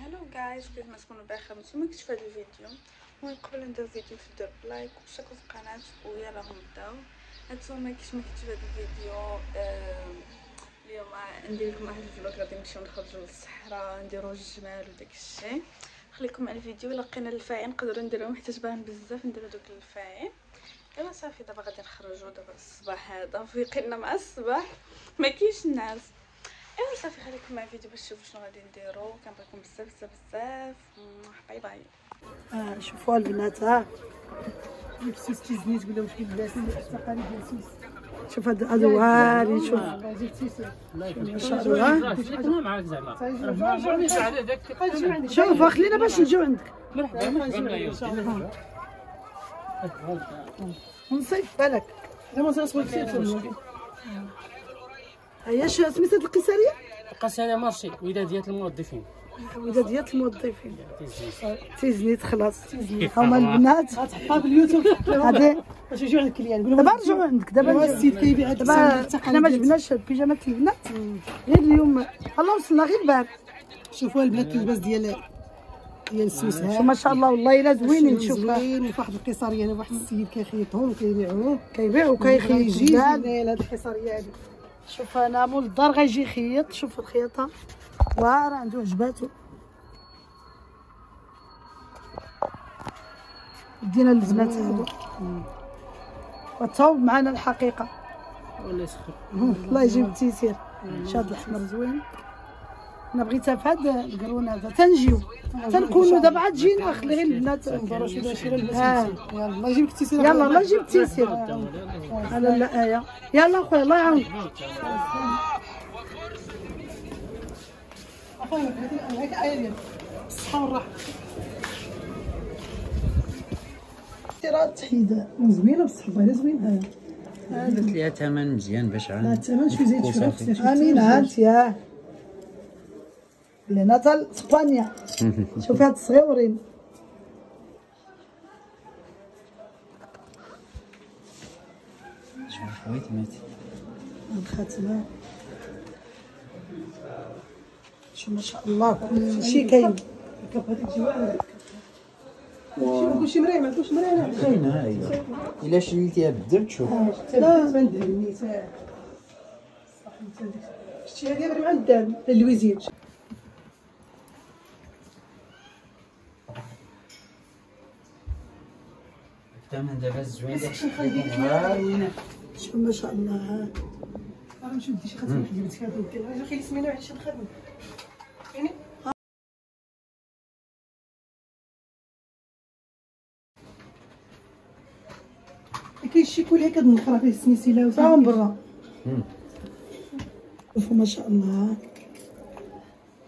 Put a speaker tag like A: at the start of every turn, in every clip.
A: هلو جايز، كيف ما تكونوا بخير. نتمنى كنتو في هذا الفيديو. المهم قبل ندير الفيديو تبداو بلايك واشتركوا في القناه ويلا نبداو. هانتوما كيف ما كنتو في هذا الفيديو اليوم ندير لكم واحد الفلوق. غادي نمشيو نخرجوا للصحراء نديروا الجمال وداك الشيء. خليكم مع الفيديو. لقينا الفاعي نقدروا نديروهم حيت باين بزاف. نديروا دوك الفاعي. ايوا صافي دابا غادي نخرجوا. دابا الصباح هذا فيقينا مع الصباح ما كاينش الناس. ايوا صافي خليكم مع الفيديو باش تشوفوا شنو غادي نديرو. كنبغيكم بزاف بزاف بزاف. باي باي.
B: شوفوا البنات، ها لبسيس تيزني تقول لهم واش كيلبسوا التقاليد ديال سوس. شوف هذا واعر. شوف ما شاء الله.
C: انا معاك زعما
B: شوف خلينا باش نجيو عندك.
C: مرحبا
B: ونصيف بالك زعما تصوير كثير. هي سميتها القيساريه.
C: القصيده مارشي وداديات الموظفين.
B: وداديات الموظفين تيزنيت خلاص. هما البنات
D: غتحطها في اليوتيوب
B: غادي
D: باش يجيو عند الكليان.
B: دابا نرجعو عندك. دابا
D: السيد كيبيع هاد
B: دابا حنا ما جبناش البيجامات البنات غير اليوم. الله وصلنا غير البارح.
D: شوفوا البنات اللباس ديال السوس.
B: شوف ما شاء الله والله الا زوينين. شوف
D: زوين. وفي واحد القيصريه هنا واحد السيد كيخيطهم وكيبيعوه
B: وكيخيط
D: جداد
B: جداد.
D: هاد القيصريه هادي.
B: شوف انا مول الدار غيجي يخيط. شوف الخياطه واعره عنده عجباتو. دينا البنات هادو وتصاوب معنا الحقيقه.
C: ولا يسخر
B: الله يجيب التيسير. شاد الاحمر زوين. انا بغيتها في هذا القرون هذا تنجيو تنكونوا دابا عاد جينا. خلي غير البنات
D: نضروا شي باشيره
B: ها.
D: يلا الله يجيب التيسير.
B: يلا الله يجيب التيسير. انا لا ايه. يلا خويا الله يعاونك.
D: اخويا هيك عايدين الصحه والراحه.
B: تحيده
D: زوينه بصح والله زوينه.
E: درت ليها ثمن مزيان باش عاد
D: الثمن شويه زيد شويه.
B: امين هانت يا لنطل اسبانيا. شوفي هاد الصغيورين.
E: شحال خويت مات
B: الخاتمه. شو ما شاء الله كلشي كاين.
D: كلشي مريح. ما عندوش مريح.
E: كاينه ها هي. الا شريتيها بالدرب تشوف.
D: لا ما ندير النساء. شتي هذه غير مع الدم اللويزين.
E: الثمن دابا زوين داكشي وين.
B: شوف ما شاء الله.
D: راه نمشيو ندي شي خاتم واحد جبت هذا ديال خلي سمينا واحد شي خاتم يعني. كاين شي كول هكا النخره فيه السميسيله
B: فهم برا. شوفوا ما شاء الله.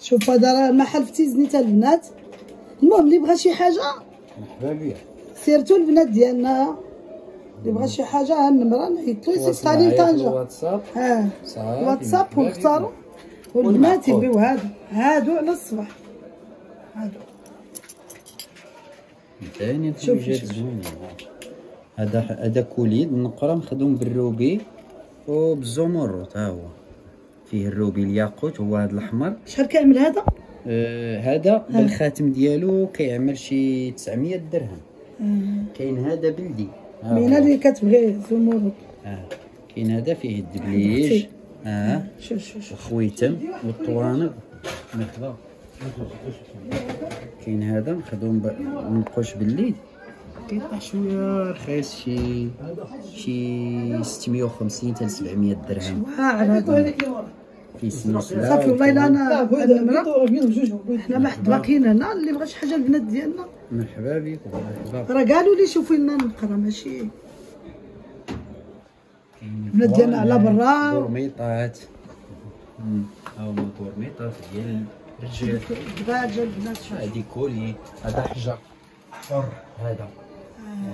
B: شوف هذا راه المحل في تيزني تاع البنات. المهم اللي بغى شي حاجه
E: مرحبا بيا.
B: سيرتو البنات ديالنا اللي بغى شي حاجه ها النمره نحيطو يسقطها لي طنجه.
E: واتساب
B: ها واتساب ونختاروا. والبنات يبيو هادو على الصباح.
E: ثاني الثلجات زوينين. هذا كوليد النقره مخدوم بالروبي وبالزمرد. ها هو فيه الروبي الياقوت هو هذا الاحمر.
B: شحال كيعمل هذا؟
E: هذا بالخاتم ديالو كيعمل شي 900 درهم. كاين هذا بلدي.
B: من اللي كتبغي زمرد.
E: كاين هذا فيه الدبليج.
B: شوف
E: الخويتم والطوانق. مرحبا. كاين هذا مخدوم منقوش بالليل كيطيح شويه رخيص شي 650 حتى 700 درهم.
B: هذا
E: في سلسله
B: صافي والله الا انا النمره. حنا ما حد باقيين هنا. اللي بغى شي حاجه البنات ديالنا
E: مرحبا بكم. مرحبا.
B: راه قالوا لي شوفي لنا النقره ماشي البنات ديالنا على برا.
E: غورميطات. ها هما غورميطات ديال الرجال.
B: دباجه البنات. شوف
E: هادي كولي. هذا حجر حر.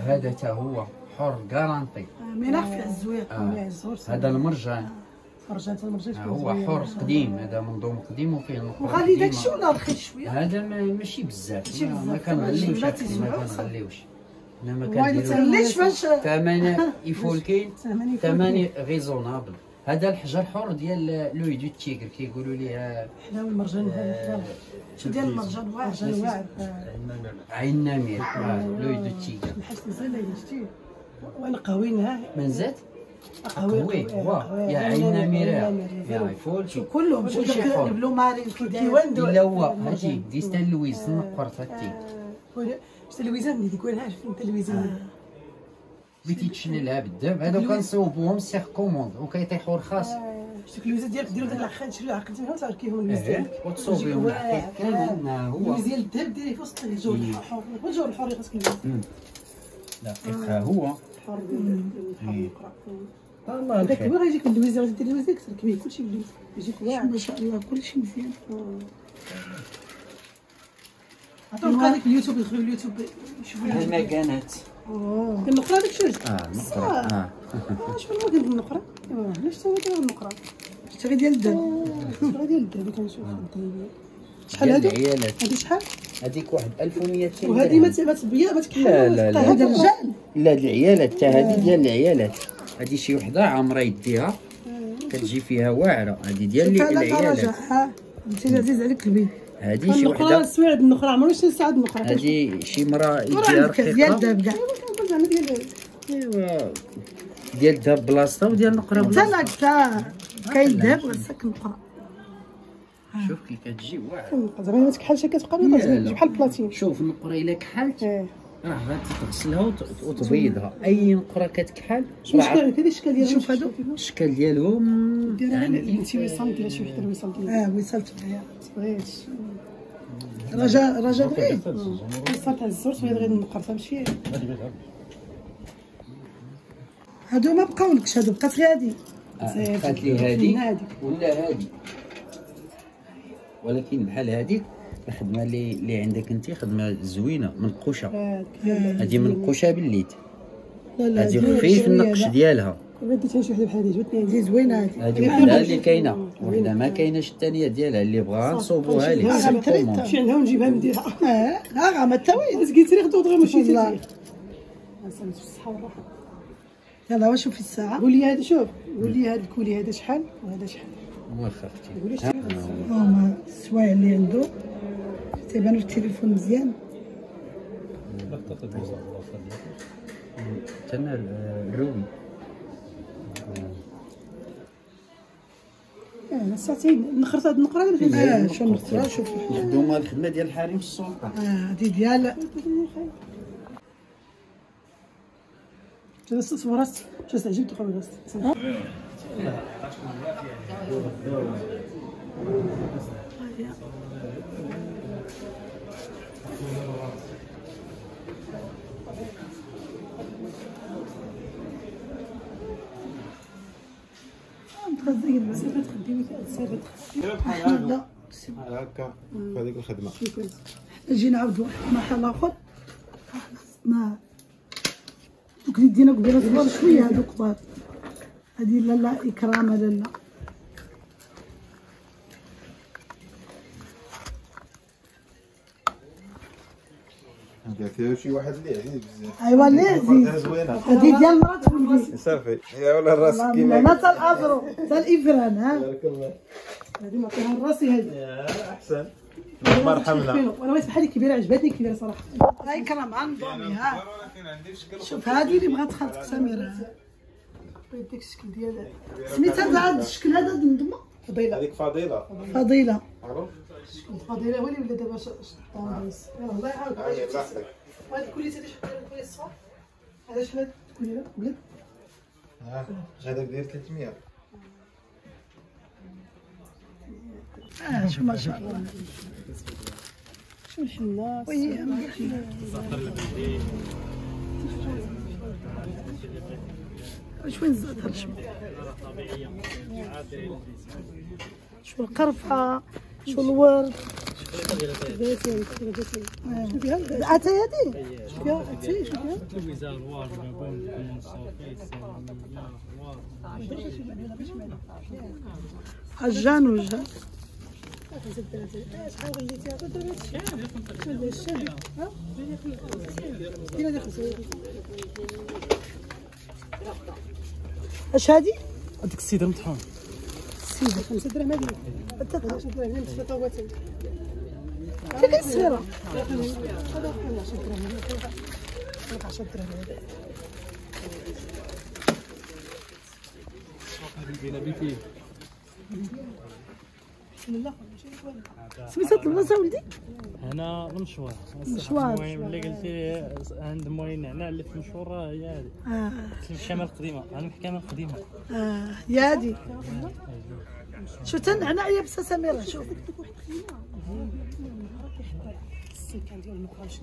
E: هذا تا هو حر كارانتي.
B: مناخ في الزويق.
E: هذا المرجان.
D: مرجان
E: هو حر قديم. هذا منظوم قديم وفيه النقره.
B: وغالي داكشي ولا رخيص شويه؟
E: هذا ماشي بزاف. ما كنغليوش. انا ما
B: ما
E: كنديروش
B: تغليش باش
E: ثمن يفول. كاين ثمن ريزونابل. هذا الحجر حر ديال لوي دو تيغر كيقولوا ليه.
B: حنا والمرجان شو ديال المرجان واعر. مرجان واعر.
E: عين نمير لوي دو تيغر.
B: الحسن زين شتي وانا قوينا
E: من زاد
B: قوي
E: واه يا عين نمير يا فول
B: كلهم شو داك البلو مارين كيوان
E: الا هو هادي دي ستان لويز نقرت هاتي
B: شتا لويزان اللي كيكون في التلفزيون
E: بغيتي تشني لها بالدم هادو كنصوبوهم سيغ كوموند وكيطيحوا رخاص.
B: شتي اللويزات ديالك ديروا داك العقد تشريو عقد فيهم تعرف كيفهم اللويز ديالك
E: وتصوبيهم الحقيق كامل هو
B: اللويز ديال الذهب ديريه في وسط الجو الحر والجو الحر خاصك
E: دقيقة هو
B: الحر
E: الله
B: داك
E: الخير.
B: هو غيجيك اللويز غادي دير اللويز يكسر كبير كلشي اللويز يجيك واعر
A: ما شاء الله كلشي مزيان.
B: عطيو هذيك اليوتيوب يدخلوا اليوتيوب يشوفوا
E: المكانات
B: النقره ديك شوز
E: نقرا
B: شوف ما كندير النقره ايوا علاش تا داير النقره
A: شتي غير ديال الدم.
B: شحال ديال الذهب كنشوف شحال هادو
E: العيالات
B: هادي شحال
E: هذيك واحد 1200
B: وهادي ما تبيع ما تكحل
E: لا
B: هذا الرجال
E: لا العيالات حتى هذه ديال العيالات. هذه شي وحده عامره يديها كتجي فيها واعره. هذه ديال العيالات.
A: ها انت عزيز عليك البيت.
E: هذه شي
B: النقره
E: وحده
B: السويعد النقره عمرو شي ساعه النقره
E: هذه شي مرا يديها
A: وراه الكاس ديال
E: رقيقه.
A: الذهب كاع.
B: زعما ديال
E: ايوا ديال الذهب بلاصتها وديال النقره
A: حتى
E: بلاصتها.
A: لا حتى كاين الذهب وغساك نقرا.
E: شوف كي كتجي واعره.
B: زعما ما تكحلش كتبقى بيضاء تجي بحال البلاتين.
E: شوف النقره الا كحلت
B: ايه
E: راه غادي تغسلها وتبيضها. اي نقره كتكحل
B: شنو الشكل هذا الشكل ديالهم
A: شوف هادو
E: الشكل ديالهم
B: يعني انت وصلت ديال شي وحده وصلت
A: وصلت معايا.
B: بغيت
A: رجا بعيد.
B: وصلت على الزور شويه غير النقر تمشي
A: هادو ما بقاولكش هادو بقات غير هادي.
E: بقات لي هادي ولا هادي. ولكن بحال هاديك الخدمه اللي عندك انت خدمه زوينه منقوشه. هذه منقوشه بالليد.
A: لا
E: هذه خفيف النقش ديالها.
B: بديت شي وحده بحال هذه جبتني
A: هادي زوينه هادي.
E: هذه وحده اللي كاينه وحده ما كايناش الثانيه ديالها اللي بغاها نصوبوها ليه.
B: نمشي عندها ونجيبها نديرها
A: ها ما تاوي.
B: بس قلت لي خدو دغيا ماشي
A: والله.
B: تيريخ اصلا بالصحه والراحه
A: يلا واش شوفي الساعه.
B: قول لي هذا شوف قول لي هذا الكولي هذا شحال وهذا شحال
E: واخا اختي.
B: قول لي شحال
A: هما السوايع اللي عنده تيبانو في التليفون مزيان.
E: تنا الرومي
B: ساعتين نخرت هاد النقره اللي فيها
A: شنو نختار شوفي.
E: يخدموا الخدمه ديال الحريم السلطه.
A: هادي ديال
B: جلست صورت جلست عجبت خلاص سيرت خديمي سيرت
A: لا
F: هكا في هذيك الخدمه.
A: نجي نعاود واحد المحل اخر ما دوك اللي دينا قبيله صغار شويه هادوك كبار. هادي لالا اكرامه لالا
F: قالت شي واحد اللي عزيز بزاف.
A: ايوا اللي عزيز.
F: زوينه
A: هادي ديال مرات ولدي.
F: صافي يا ولا راسك
A: لا
F: كيما
A: تا الافرو تا الافران. ها
F: بارك الله.
B: هذه معطيها لراسي هذه
F: احسن الله يرحمنا.
B: وانا بغيت بحال كبيره عجبتني كبيره صراحه
A: لا اكرام غنضمي. ها شوف هادي اللي بغات خالتك سميره.
B: بغيت داك الشكل ديالها
A: سميتها هذا الشكل هذا نضمه
B: فضيله
F: هذيك فضيله
A: فضيله.
F: معروف.
B: الفضيله هو اللي ولا دابا شطان بس الله يعاود
F: هاي بلاصتك.
B: وهاد الكوليت هادي شحال ديال الكوليت الصغار هذا شحال الكوليت بلد
F: هذاك داير 300.
A: شوف ما شاء الله.
B: شو الحناس
A: شوين الزعتر شو القرفه شو الورد. عتاي هادي شوف فيها عتاي شوف فيها عجان وجهان.
B: شحال غليتيها غير هادشي ولا الشهر ها دينا ديال 5
A: اش هادي
C: هذيك السيده مطحون.
B: السيده
D: 5 دراهم هذه.
B: حتى
D: 5 دراهم هنا متفاوت.
B: كاين السيره.
D: هذا 10 دراهم. 10 دراهم هذا. لا
B: سميتها البلاصه ولدي؟
C: هنا المشوار.
B: المشوار.
C: المهم اللي قلتي عند موين نعناع اللي في المشوار هي هذه. في المحكمه القديمه، انا المحكمه القديمه.
B: هي هادي. شو تنعناع يابسه سميره شوف.
D: السكان ديال المقراش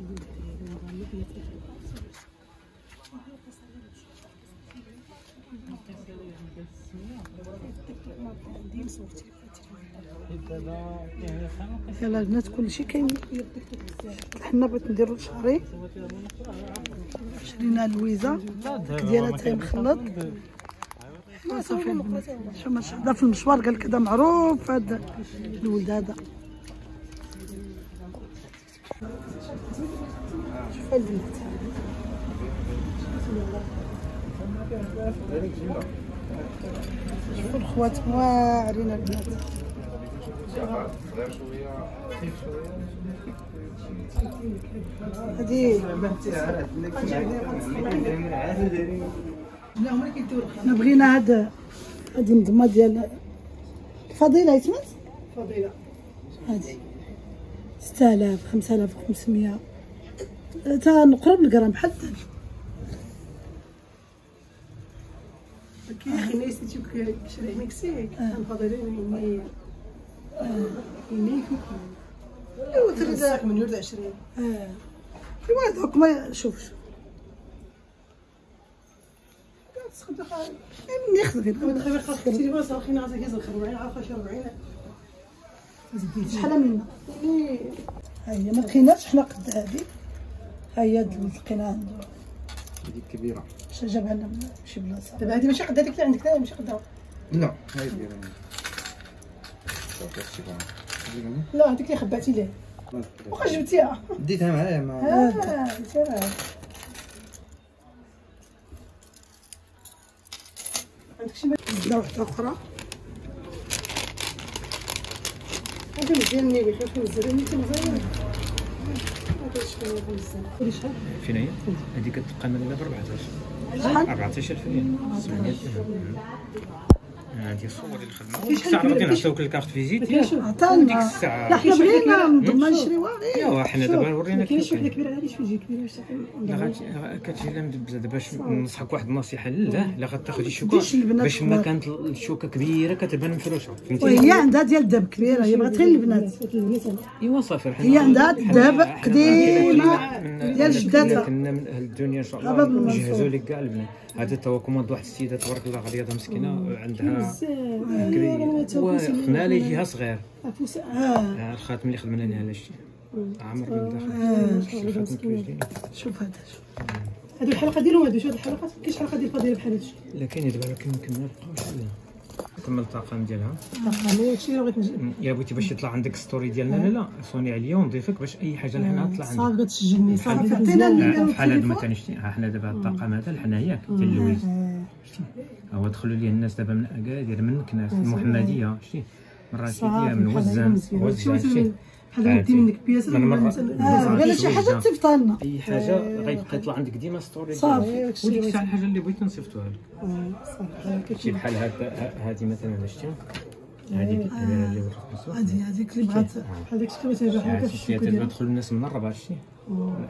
B: يلا البنات كلشي كاين. حنا بغيت نديرو شهري، شرينا لويزه ديالها تاي مخلط صافي البنات. شو ما شاء الله في المشوار قال لك هذا معروف هذا الولد هذا. شوف البنات شوفوا الخوات واعرين البنات. هادي
D: لا هما اللي كيديروا
B: حنا بغينا هاد النظمه ديال الفضيله يسمات
D: فضيله.
B: هادي 6000 5500 تا نقرب الجرام بحال الثاني.
D: كاين ناس تيجيو كيشري مكسيك الفضيله ينيك
B: ايوا تريد
D: من يورد 20.
B: ايوا هذوك ما شوفش
D: تسخد خا
B: مني خذ
D: من خير خاصك تشري بس اخي ناس كيزل 40 عارفه شي 40
B: شحال منا. ها هي ما لقيناش حنا قد هادي. ها هي لقينا عنده
E: هذيك كبيره.
B: اش جابها لنا من شي بلاصه.
D: دابا هذه ماشي قد هذيك اللي عندك، لا ماشي قدها.
E: لا هاي دايره.
D: لا هذيك اللي خبعتي ليه واخا جبتيها.
E: ديتها معايا ما
D: عندك شي
B: زدنا وحده اخرى.
D: هذا مزيان نيبي خاصك نزل نيتي مزيان. هذا شكون مزيان قولي شحال
E: فين هي؟ هذيك كتقام لنا ب 14.
B: شحال؟
E: 14000 ريال 700 درهم. هذه الصور ديال الخدمه. ديك الساعه باغي نعطيوك الكارت فيزيت.
B: عطانا.
E: ديك الساعه
B: لا حنا بغينا نضمن نشريوها غير.
E: ايوا حنا دابا ورينا
D: كاين
E: كيف
D: شي وحده كبيره هذه شوف تجي كبيره
E: كتجي لها مدبزه. باش ننصحك واحد النصيحه لله، الا غتاخدي شوكه
B: ديش البنات
E: باش ما كانت الشوكه كبيره كتبان مفروشه، فهمتي؟
B: وهي عندها ديال الذهب كبيره، هي بغات غير البنات.
E: ايوا صافي.
B: هي عندها الذهب قديمه ديال جداتها.
E: كنا من اهل الدنيا ان شاء
B: باب
E: الله
B: المنصور.
E: نجهزوا لك كاع البنات. هذا تا هو كوموند واحد السيده تبارك الله غريضه مسكينه عندها خنا لي جهه صغير. الخاتم اللي خدمنا لها هذا الشيء عامر من الداخل. الخاتم كبير.
B: شوف هذا
D: هذه الحلقه ديالهم هادو. هاد الحلقات كاينش حلقه ديال الفضيله بحال هادشي.
E: لا كاين دابا ولكن يمكن ما نبقاوش كمل الطاقم ديالها.
D: انا هادشي اللي بغيت نجي.
E: يا بغيتي باش يطلع عندك ستوري ديالنا لا صوني عليا ونضيفك باش اي حاجه لحنا تطلع عندك.
D: صافي غتسجلني صافي
B: عطينا
E: بحال هذا مثلا شتي حنا دابا الطاقم هذا الحنايا ديال لويز شتي هو دخلوا ليه الناس دابا من اكادير من كناس المحمديه شتي من رشيديه من وزان شتي
D: بحال ودي منك بياس
E: من مرة
B: بغينا شي حاجه تصيفطها لنا.
E: اي حاجه غيبقى يطلع عندك ديما ستوري
B: صافي.
E: وديك الساعه الحاجه اللي بغيت نصيفطوها لك
D: صافي.
E: شي بحال هذه مثلا شتي هذيك اللي وريتك
B: هذيك اللي بغات
D: بحال داك الشيء مثلا بحال
E: شتي تدخل الناس من الرباط شتي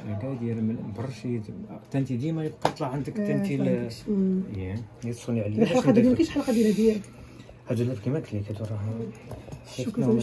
E: اكادير من برشيد انت ديما يبقى يطلع عندك انت يتصوني عليا
D: الحلقه ديال ما كاينش حلقه ديالها ديالك.
E: هذا اللي كيما قلت لك كتوراها
D: شكرا.